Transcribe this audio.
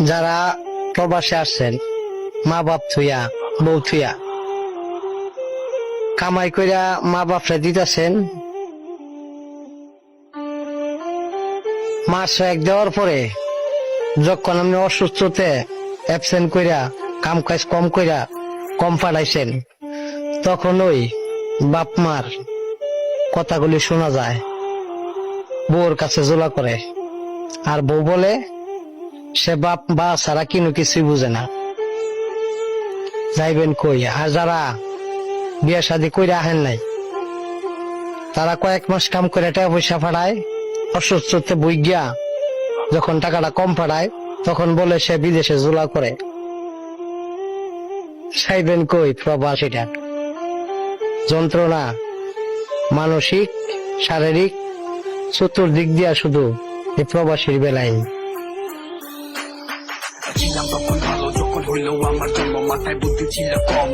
যারা প্রবাসে আসছেন, মা বাপ থুইয়া বউ থুইয়া কামাই কইরা মা বাপরে দিতেছেন, মাস এক দেওয়ার পরে যখন আপনি অসুস্থতে অ্যাবসেন্ট কইরা কাম কাজ কম কইরা কম পাঠাইছেন, তখন ওই বাপ মার কথাগুলি শোনা যায়, বউর কাছে জোলা করে। আর বউ বলে সে বাপ বা ছাড়া কিনো কিছুই বুঝে না, যাইবেন কই। আর যারা বিয়া শাদী কইরা আহেন নাই, তারা কয়েক মাস কাম করে টাকা পয়সা পাঠায়, অসুস্থতে বই গিয়া যখন টাকাটা কম পাঠায় তখন বলে সে বিদেশে জোলা করে। চাইবেন কই প্রবাসীটা? যন্ত্রণা মানসিক শারীরিক চতুর্দিক দিয়া শুধু এই প্রবাসীর বেলায়। ছিলাম তখন ভালো, যখন হইলো আমার জন্ম, মাথায় বুদ্ধি ছিল কম।